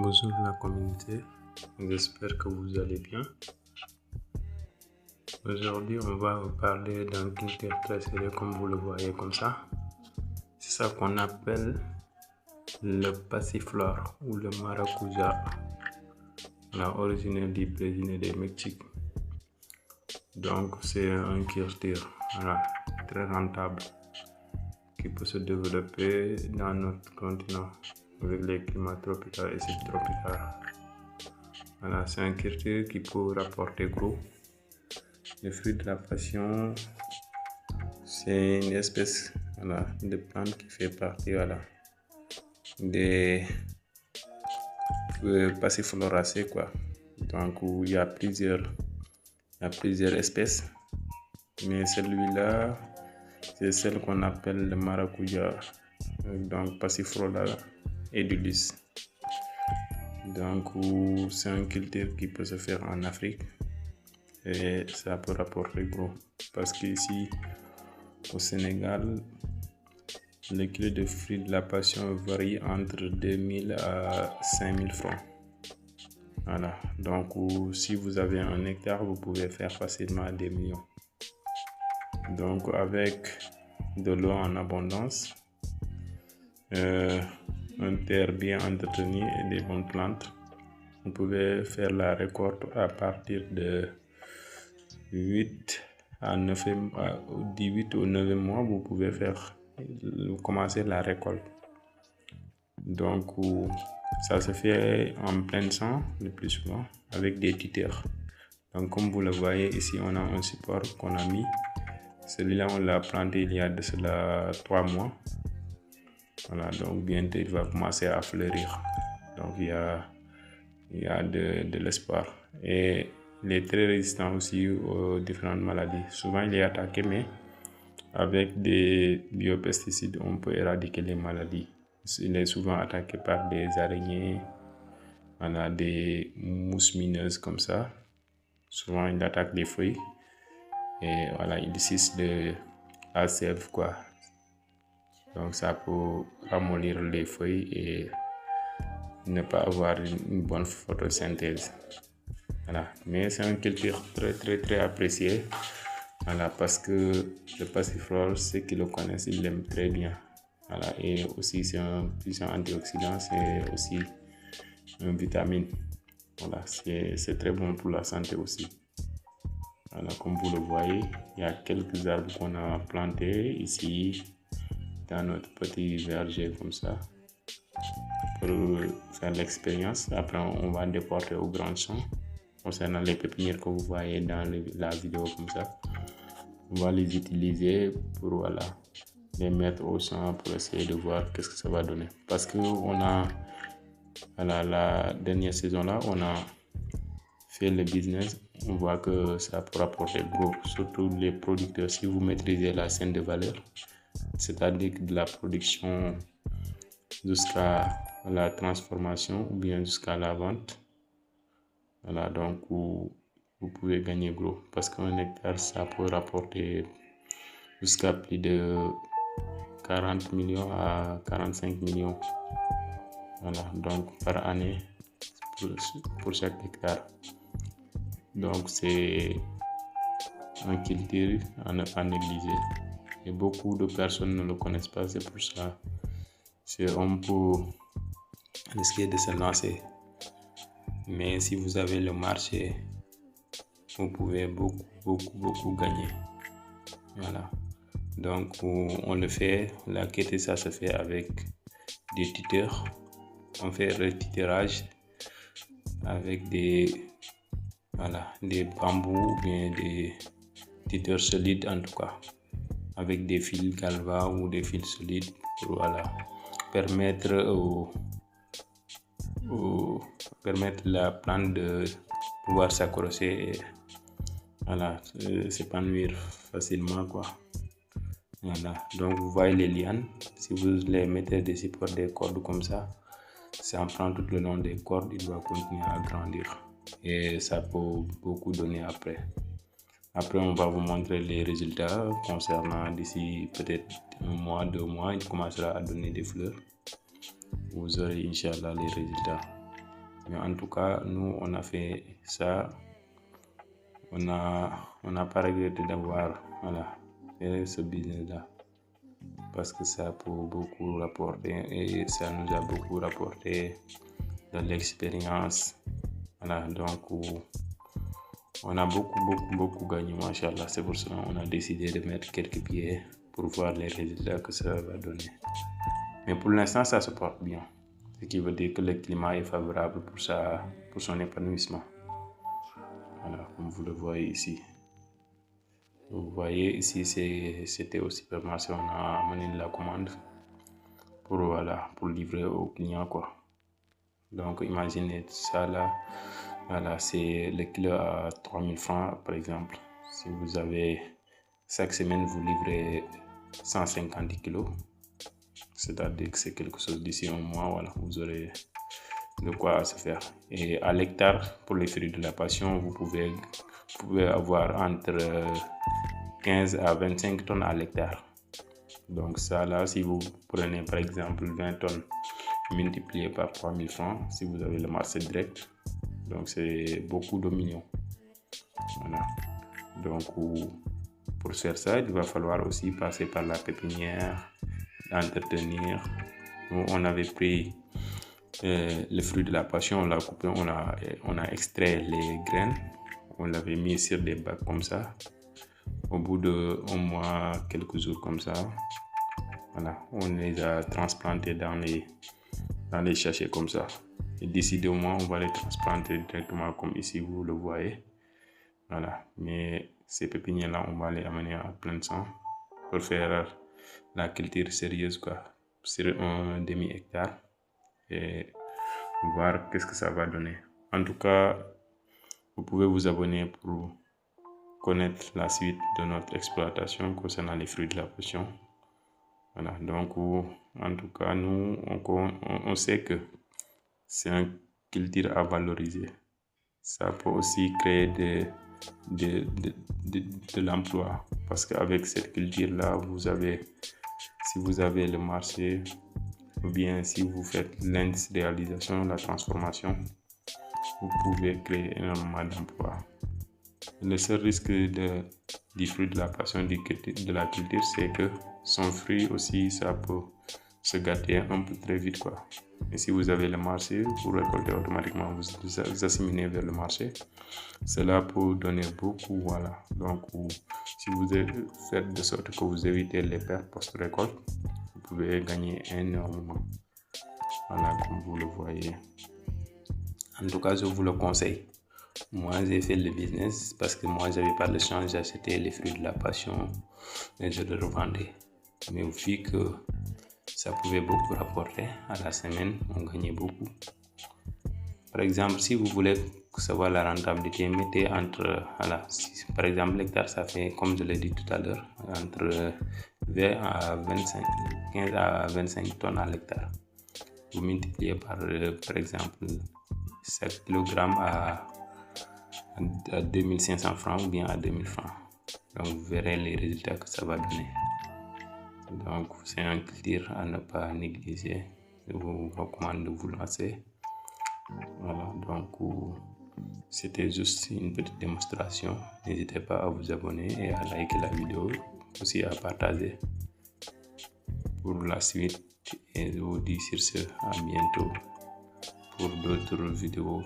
Bonjour la communauté, j'espère que vous allez bien. Aujourd'hui, on va vous parler d'un culture très sérieux comme vous le voyez comme ça. C'est ça qu'on appelle le passiflore ou le maracuja, originaire du Brésil et du Mexique. Donc, c'est un culture très rentable qui peut se développer dans notre continent avec les climats tropicaux et subtropicaux. C'est un culture qui peut rapporter gros. Le fruit de la passion, c'est une espèce de plante qui fait partie des passifloracées quoi. Donc il y a plusieurs espèces, mais celui-là c'est celle qu'on appelle le maracuja, donc Passiflora edulis. Donc c'est un culture qui peut se faire en Afrique et ça peut rapporter gros parce qu'ici au Sénégal le kilo de fruits de la passion varie entre 2000 à 5000 francs. Donc si vous avez un hectare, vous pouvez faire facilement des millions. Donc avec de l'eau en abondance, un terre bien entretenue et des bonnes plantes, vous pouvez faire la récolte à partir de 18 ou 9 mois, vous pouvez commencer la récolte. Donc ça se fait en plein champ le plus souvent avec des tuteurs. Donc comme vous le voyez ici, on a un support qu'on a mis. Celui-là on l'a planté il y a de cela 3 mois. Donc bientôt il va commencer à fleurir. Donc il y a de l'espoir. Et il est très résistant aussi aux différentes maladies. Souvent il est attaqué, mais avec des biopesticides on peut éradiquer les maladies. Il est souvent attaqué par des araignées, des mousses mineuses comme ça. Souvent il attaque les feuilles et il suce la sève quoi. Donc ça peut ramollir les feuilles et ne pas avoir une bonne photosynthèse. Mais c'est un culture très apprécié. Parce que le passiflore, ceux qui le connaissent, ils l'aiment très bien. Et aussi c'est un puissant antioxydant, c'est aussi une vitamine. C'est très bon pour la santé aussi. Comme vous le voyez, il y a quelques arbres qu'on a plantés ici dans notre petit verger comme ça pour faire l'expérience. Après on va déporter au grand champ. Concernant les pépinières que vous voyez dans la vidéo comme ça, on va les utiliser pour les mettre au champ pour essayer de voir qu'est-ce que ça va donner. Parce que la dernière saison là, on a fait le business, on voit que ça peut rapporter gros, surtout les producteurs. Si vous maîtrisez la chaîne de valeur, c'est-à-dire de la production jusqu'à la transformation ou bien jusqu'à la vente, donc vous pouvez gagner gros parce qu'un hectare ça peut rapporter jusqu'à plus de 40 millions à 45 millions donc par année pour chaque hectare. Donc c'est un culture à ne pas négliger et beaucoup de personnes ne le connaissent pas. C'est pour ça on peut risquer de se lancer, mais si vous avez le marché, vous pouvez beaucoup gagner. Donc on le fait, la quête ça se fait avec des tuteurs. On fait le tutorage avec des bambous ou bien des tuteurs solides, en tout cas avec des fils galva ou des fils solides pour permettre la plante de pouvoir s'accrocher et s'épanouir facilement quoi. Donc vous voyez les lianes, si vous les mettez des supports, des cordes comme ça en prend tout le long des cordes, il va continuer à grandir et ça peut beaucoup donner après. On va vous montrer les résultats concernant d'ici peut-être 1 mois, 2 mois, il commencera à donner des fleurs. Vous aurez Inch'Allah les résultats. Mais en tout cas, nous, on a fait ça. On n'a pas regretté d'avoir fait ce business-là. Parce que ça a beaucoup rapporté et ça nous a beaucoup rapporté de l'expérience. Donc on a beaucoup gagné, machallah. C'est pour cela qu'on a décidé de mettre quelques pieds pour voir les résultats que ça va donner. Mais pour l'instant, ça se porte bien. Ce qui veut dire que le climat est favorable pour son épanouissement. Comme vous le voyez ici. Vous voyez ici, c'était au supermarché, on a amené la commande pour livrer aux clients, quoi. Donc imaginez ça là, c'est le kilo à 3000 francs par exemple. Si vous avez chaque semaine vous livrez 150 kilos, c'est-à-dire que c'est quelque chose d'ici un mois, vous aurez de quoi se faire. Et à l'hectare, pour les fruits de la passion, vous pouvez avoir entre 15 à 25 tonnes à l'hectare. Donc ça là, si vous prenez par exemple 20 tonnes multiplié par 3000 francs, si vous avez le marché direct, donc c'est beaucoup de millions. Donc pour faire ça, il va falloir aussi passer par la pépinière, entretenir. Nous, on avait pris le fruit de la passion, on l'a coupé, on a extrait les graines, on l'avait mis sur des bacs comme ça. Au bout d'un mois, quelques jours comme ça, on les a transplantés dans les sachets comme ça. Et d'ici 2 mois, on va les transplanter directement comme ici, vous le voyez. Mais ces pépinières-là, on va les amener à plein champ pour faire la culture sérieuse, sur un demi-hectare et voir qu'est-ce que ça va donner. En tout cas, vous pouvez vous abonner pour connaître la suite de notre exploitation concernant les fruits de la passion. Donc en tout cas, nous, on sait que c'est une culture à valoriser. Ça peut aussi créer de l'emploi, parce qu'avec cette culture-là, si vous avez le marché, ou bien si vous faites l'industrialisation, la transformation, vous pouvez créer énormément d'emplois. Le seul risque du fruit de la passion, de la culture, c'est que son fruit aussi, ça peut se gâter un peu très vite, Et si vous avez le marché, vous récoltez automatiquement, vous assimilez vers le marché. Cela peut donner beaucoup, Donc, si vous faites de sorte que vous évitez les pertes post-récolte, vous pouvez gagner énormément. Comme vous le voyez. En tout cas, je vous le conseille. Moi, j'ai fait le business parce que moi, j'avais pas le chance d'acheter les fruits de la passion et je le revendais. Mais vu que ça pouvait beaucoup rapporter à la semaine, on gagnait beaucoup. Par exemple, si vous voulez savoir la rentabilité, mettez par exemple, l'hectare, ça fait, comme je l'ai dit tout à l'heure, entre 20 à 25, 15 à 25 tonnes à l'hectare. Vous multipliez par exemple, 7 kg à 2500 francs ou bien à 2000 francs. Donc, vous verrez les résultats que ça va donner. Donc, c'est un culture à ne pas négliger. Je vous recommande de vous lancer. Donc, c'était juste une petite démonstration. N'hésitez pas à vous abonner et à liker la vidéo, aussi à partager pour la suite. Et je vous dis sur ce, à bientôt pour d'autres vidéos.